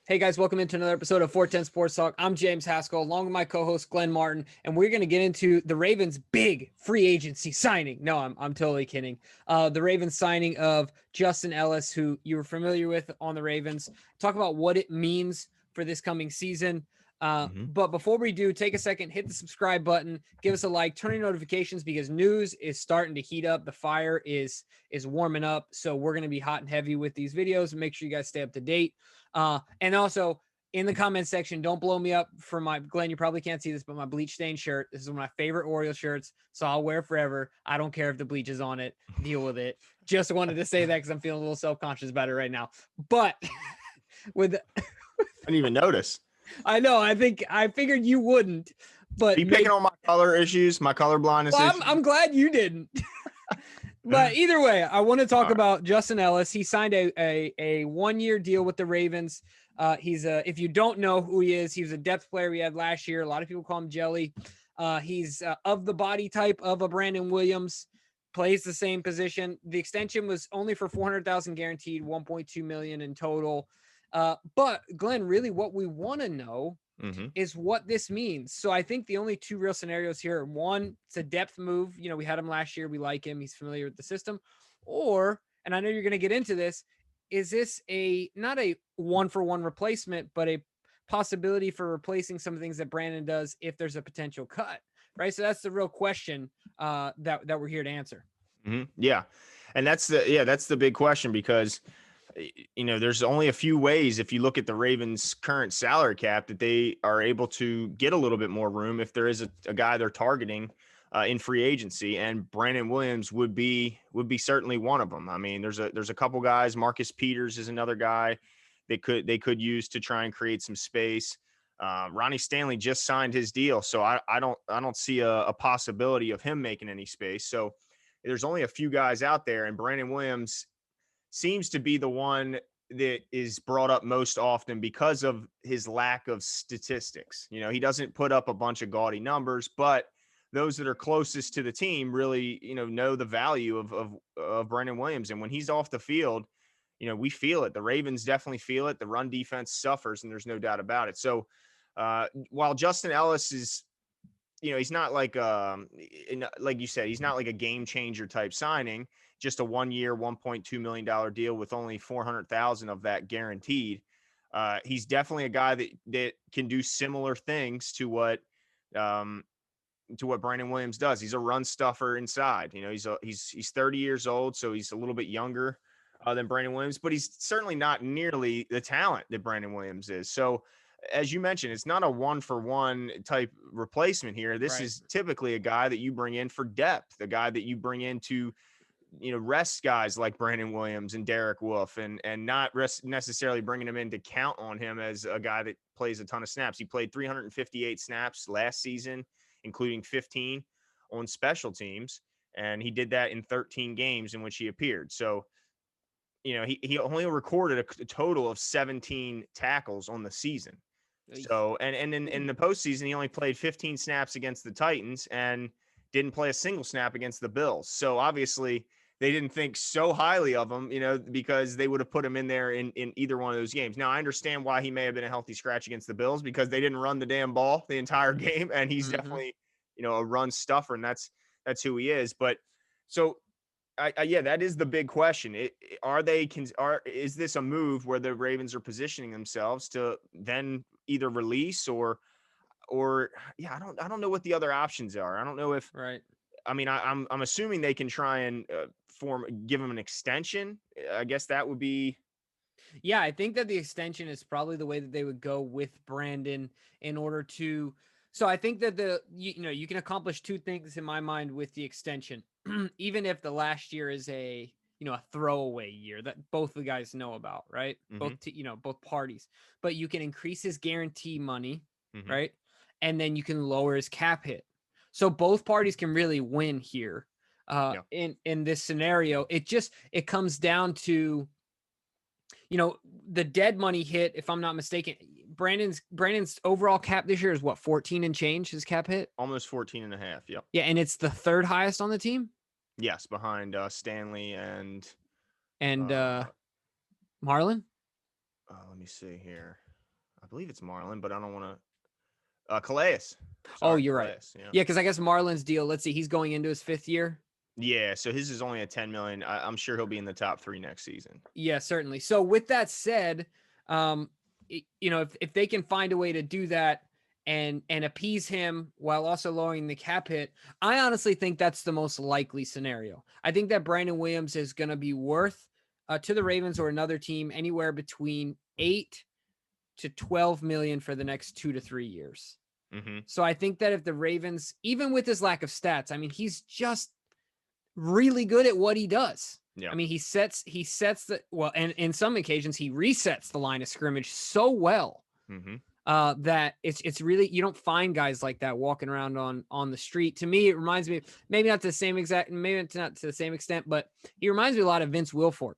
Hey guys, welcome into another episode of 410 Sports Talk. I'm James Haskell, along with my co-host Glenn Martin, and we're going to get into the Ravens' big free agency signing. No, I'm totally kidding. The Ravens signing of Justin Ellis, who you were familiar with on the Ravens. Talk about what it means for this coming season. But before we do, take a second, hit the subscribe button, give us a like, turn on notifications because news is starting to heat up. The fire is warming up, so we're going to be hot and heavy with these videos. Make sure you guys stay up to date. And also in the comment section, don't blow me up for my Glenn. You probably can't see this, but my bleach stained shirt. This is one of my favorite Orioles shirts, so I'll wear it forever. I don't care if the bleach is on it. Deal with it. Just wanted to say that because I'm feeling a little self-conscious about it right now. But with I didn't even notice. I know. I figured you wouldn't. But you picking on my color issues, my color blindness issues? I'm glad you didn't. But either way, I want to talk about Justin Ellis. He signed a 1-year deal with the Ravens. He's if you don't know who he is, he was a depth player we had last year. A lot of people call him Jelly. He's of the body type of a Brandon Williams, plays the same position. The extension was only for $400,000 guaranteed, $1.2 million in total. But Glenn, really what we want to know is what this means. So I think the only two real scenarios here are one, it's a depth move. You know, we had him last year. We like him. He's familiar with the system. Or, and I know you're going to get into this, is this not a 1-for-1 replacement, but a possibility for replacing some things that Brandon does if there's a potential cut, right? So that's the real question that we're here to answer. Yeah. And that's the big question because you know, there's only a few ways if you look at the Ravens' current salary cap that they are able to get a little bit more room if there is a guy they're targeting in free agency, and Brandon Williams would be certainly one of them. I mean, there's a couple guys. Marcus Peters is another guy they could use to try and create some space. Ronnie Stanley just signed his deal, so I don't see a possibility of him making any space. So there's only a few guys out there, and Brandon Williams seems to be the one that is brought up most often because of his lack of statistics. You know, he doesn't put up a bunch of gaudy numbers, but those that are closest to the team really, you know the value of Brandon Williams. And when he's off the field, you know, we feel it. The Ravens definitely feel it. The run defense suffers, and there's no doubt about it. So while Justin Ellis is, you know, he's not like you said, he's not like a game changer type signing, just a 1-year, $1.2 million deal with only $400,000 of that guaranteed. He's definitely a guy that can do similar things to what Brandon Williams does. He's a run stuffer inside. You know, he's 30 years old, so he's a little bit younger than Brandon Williams, but he's certainly not nearly the talent that Brandon Williams is. So, as you mentioned, it's not a 1-for-1 type replacement here. This is typically a guy that you bring in for depth, a guy that you bring in to, you know, rest guys like Brandon Williams and Derek Wolfe, and not necessarily bringing him in to count on him as a guy that plays a ton of snaps. He played 358 snaps last season, including 15 on special teams, and he did that in 13 games in which he appeared. So, you know, he only recorded a total of 17 tackles on the season. So, and in the postseason, he only played 15 snaps against the Titans and didn't play a single snap against the Bills. So obviously they didn't think so highly of him, you know, because they would have put him in there in either one of those games. Now I understand why he may have been a healthy scratch against the Bills, because they didn't run the damn ball the entire game. And he's definitely, you know, a run stuffer, and that's who he is. But so yeah, that is the big question. Is this a move where the Ravens are positioning themselves to then either release or yeah, I don't know what the other options are. I don't know if I mean, I'm assuming they can try and give him an extension. I guess that would be. Yeah, I think that the extension is probably the way that they would go with Brandon in order to. So I think that you can accomplish two things in my mind with the extension, even if the last year is a throwaway year that both the guys know about, right? Both parties, but you can increase his guarantee money, right? And then you can lower his cap hit. So both parties can really win here in this scenario. It comes down to, the dead money hit, if I'm not mistaken. Brandon's overall cap this year is what, 14 and change, his cap hit? Almost 14 and a half. Yep. Yeah. And it's the third highest on the team. Yes. Behind Stanley and Marlon. let me see here. I believe it's Marlon, but I don't want to. Calais. Oh, Sorry, you're right. Calais. Yeah. Yeah, because I guess Marlon's deal, let's see, he's going into his 5th year. Yeah. So his is only at 10 million. I'm sure he'll be in the top 3 next season. Yeah, certainly. So with that said, if they can find a way to do that and appease him while also lowering the cap hit, I honestly think that's the most likely scenario. I think that Brandon Williams is going to be worth to the Ravens or another team anywhere between 8 to 12 million for the next 2 to 3 years. Mm-hmm. So I think that if the Ravens, even with his lack of stats, I mean, he's just really good at what he does. Yeah. I mean, he sets and in some occasions he resets the line of scrimmage so well that it's really, you don't find guys like that walking around on the street. To me, it reminds me, maybe not to the same extent, but he reminds me a lot of Vince Wilfork.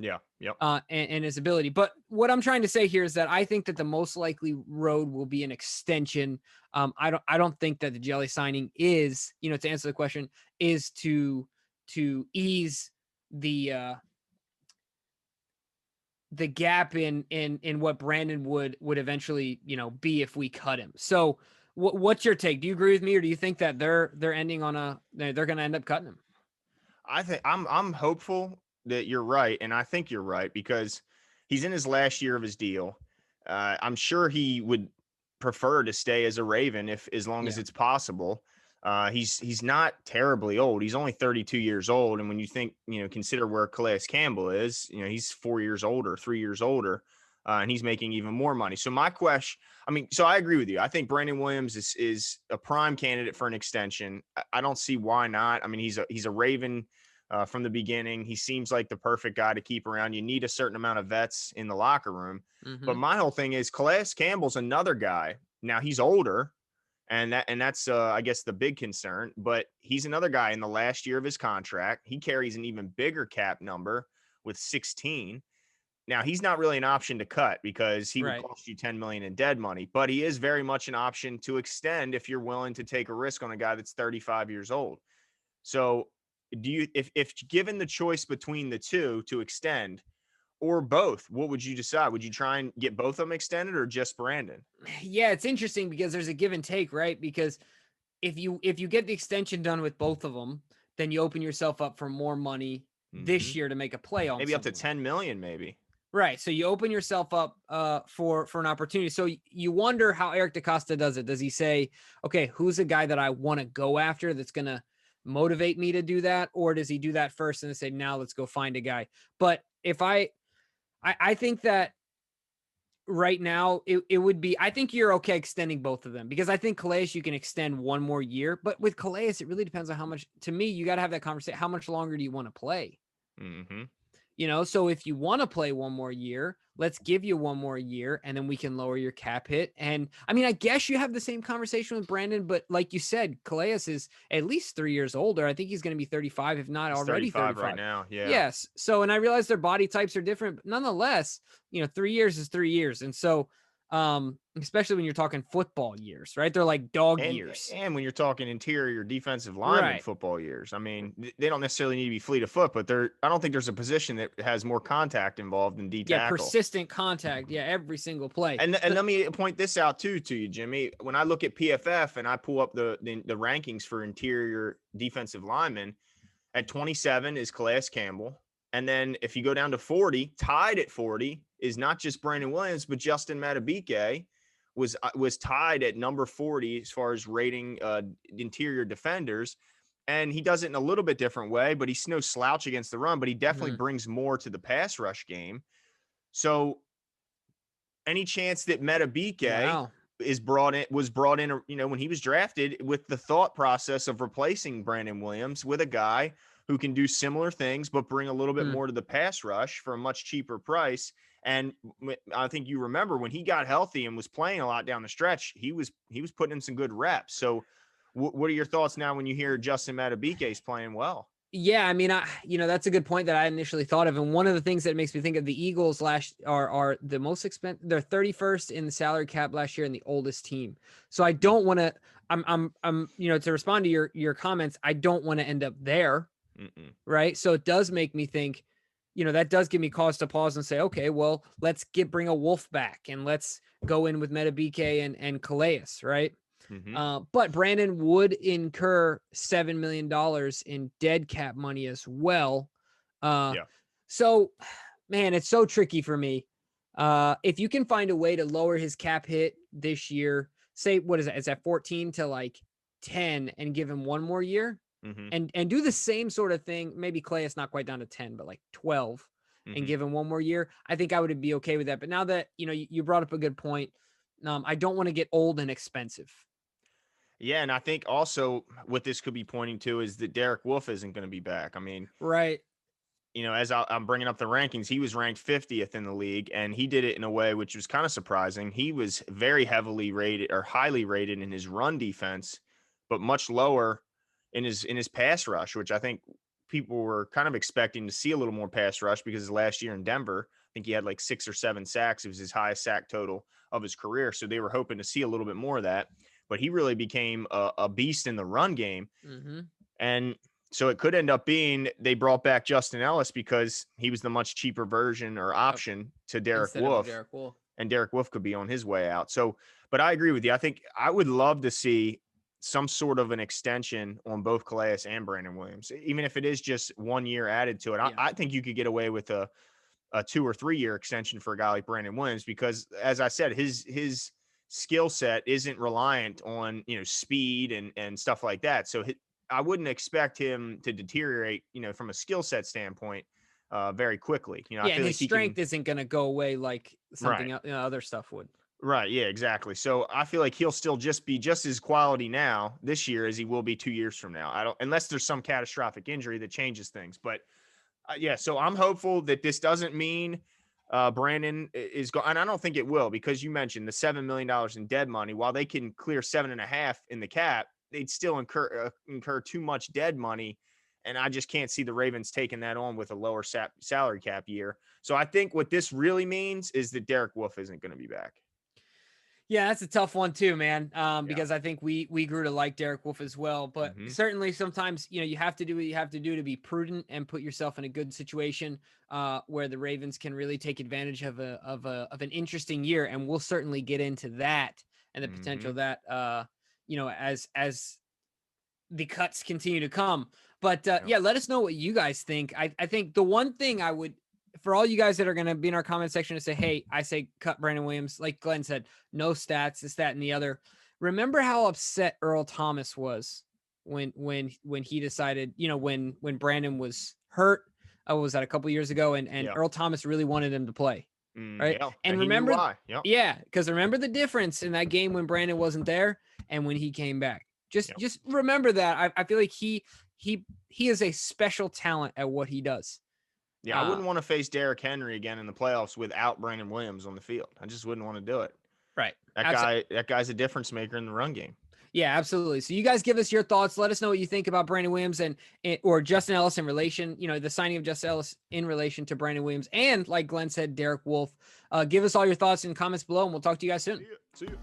Yeah. Yep. And his ability. But what I'm trying to say here is that I think that the most likely road will be an extension. I don't think that the Jelly signing is, to answer the question, is to ease the gap in what Brandon would eventually, be if we cut him. So what's your take? Do you agree with me, or do you think that they're ending on they're going to end up cutting him? I think I'm hopeful that you're right, and I think you're right because he's in his last year of his deal. I'm sure he would prefer to stay as a Raven as long as it's possible. He's not terribly old. He's only 32 years old, and when you think, consider where Calais Campbell is, he's 4 years older, 3 years older, and he's making even more money. So my question, so I agree with you. I think Brandon Williams is a prime candidate for an extension. I don't see why not. I mean, he's a Raven. From the beginning, he seems like the perfect guy to keep around. You need a certain amount of vets in the locker room. But my whole thing is Calais Campbell's another guy. Now he's older, and that's I guess the big concern. But he's another guy in the last year of his contract. He carries an even bigger cap number with 16. Now he's not really an option to cut because he would cost you 10 million in dead money. But he is very much an option to extend if you're willing to take a risk on a guy that's 35 years old. So do you, if given the choice between the two to extend or both, what would you decide? Would you try and get both of them extended or just Brandon? Yeah, it's interesting because there's a give and take, right? Because if you get the extension done with both of them, then you open yourself up for more money this year to make a play on maybe up to 10 million, maybe. Right. So you open yourself up for an opportunity. So you wonder how Eric DaCosta does it. Does he say, okay, who's a guy that I want to go after that's going to motivate me to do that? Or does he do that first and then say, now let's go find a guy? But if I think that right now it would be, I think you're okay extending both of them because I think Calais, you can extend one more year, but with Calais, it really depends on how much. To me, you got to have that conversation. How much longer do you want to play? So if you want to play one more year, let's give you one more year and then we can lower your cap hit. And I guess you have the same conversation with Brandon, but like you said, Calais is at least 3 years older. I think he's going to be 35, if not already 35 right now. Yeah. Yes. So, and I realize their body types are different, but nonetheless, 3 years is 3 years. And so, especially when you're talking football years, right? They're like dog years. And when you're talking interior defensive lineman football years, they don't necessarily need to be fleet of foot, but I don't think there's a position that has more contact involved than D tackle. Yeah, persistent contact. Yeah, every single play. And let me point this out to you, Jimmy. When I look at PFF and I pull up the rankings for interior defensive linemen, at 27 is Calais Campbell. And then if you go down to 40, tied at 40 is not just Brandon Williams, but Justin Madubuike was tied at number 40 as far as rating interior defenders. And he does it in a little bit different way, but he's no slouch against the run, but he definitely brings more to the pass rush game. So any chance that Madubuike was brought in, when he was drafted with the thought process of replacing Brandon Williams with a guy who can do similar things, but bring a little bit more to the pass rush for a much cheaper price. And I think you remember when he got healthy and was playing a lot down the stretch, he was putting in some good reps. So what are your thoughts now when you hear Justin Madubuike is playing well? Yeah, that's a good point that I initially thought of. And one of the things that makes me think of the Eagles are the most expensive. They're 31st in the salary cap last year and the oldest team. So I don't want to, to respond to your comments, I don't want to end up there. Right. So it does make me think, that does give me cause to pause and say, okay, well, let's bring a Wolf back and let's go in with Metabike and Calais, right? Mm-hmm. But Brandon would incur $7 million in dead cap money as well. Yeah. So, man, it's so tricky for me. If you can find a way to lower his cap hit this year, say, what is that? It's at 14 to like 10 and give him one more year Mm-hmm. and do the same sort of thing. Maybe Clay is not quite down to 10, but like 12 and Mm-hmm. give him one more year. I think I would be okay with that. But now that, you brought up a good point. I don't want to get old and expensive. Yeah, and I think also what this could be pointing to is that Derek Wolfe isn't going to be back. I mean, Right. as I'm bringing up the rankings, he was ranked 50th in the league, and he did it in a way which was kind of surprising. He was very heavily rated or highly rated in his run defense, but much lower in his pass rush, which I think people were kind of expecting to see a little more pass rush because last year in Denver, I think he had like 6 or 7 sacks. It was his highest sack total of his career. So they were hoping to see a little bit more of that, but he really became a beast in the run game. Mm-hmm. And so it could end up being they brought back Justin Ellis because he was the much cheaper version or option to Derek Instead of Wolfe. Derek Wolfe. And Derek Wolfe could be on his way out. So, but I agree with you. I think I would love to see some sort of an extension on both Calais and Brandon Williams, even if it is just 1 year added to it. Yeah. I think you could get away with a 2 or 3 year extension for a guy like Brandon Williams because, as I said, his skill set isn't reliant on speed and stuff like that. So I wouldn't expect him to deteriorate from a skill set standpoint very quickly. I Yeah, feel and like his strength isn't going to go away like something Right. other stuff would. Right. Yeah, exactly. So I feel like he'll still just be just as quality now this year as he will be 2 years from now. I don't, unless there's some catastrophic injury that changes things. But yeah, so I'm hopeful that this doesn't mean Brandon is going, and I don't think it will because you mentioned the $7 million in dead money. While they can clear 7.5 in the cap, they'd still incur too much dead money. And I just can't see the Ravens taking that on with a lower salary cap year. So I think what this really means is that Derek Wolfe isn't going to be back. Yeah, that's a tough one too, man. Yeah. Because I think we grew to like Derek Wolfe as well. But certainly sometimes, you have to do what you have to do to be prudent and put yourself in a good situation where the Ravens can really take advantage of an interesting year. And we'll certainly get into that and the potential that as the cuts continue to come. But yeah, let us know what you guys think. I think the one thing I would, for all you guys that are going to be in our comment section to say, hey, I say cut Brandon Williams. Like Glenn said, no stats, this, that, and the other. Remember how upset Earl Thomas was when he decided, when Brandon was hurt. Was that a couple years ago? And Earl Thomas really wanted him to play. Right. Yeah. And remember, why. Yeah, because remember the difference in that game when Brandon wasn't there and when he came back. Just remember that. I feel like he is a special talent at what he does. Yeah, I wouldn't want to face Derrick Henry again in the playoffs without Brandon Williams on the field. I just wouldn't want to do it. Right. That guy's a difference maker in the run game. Yeah, absolutely. So you guys give us your thoughts. Let us know what you think about Brandon Williams or Justin Ellis in relation, the signing of Justin Ellis in relation to Brandon Williams. And like Glenn said, Derek Wolfe. Give us all your thoughts in comments below and we'll talk to you guys soon. See you.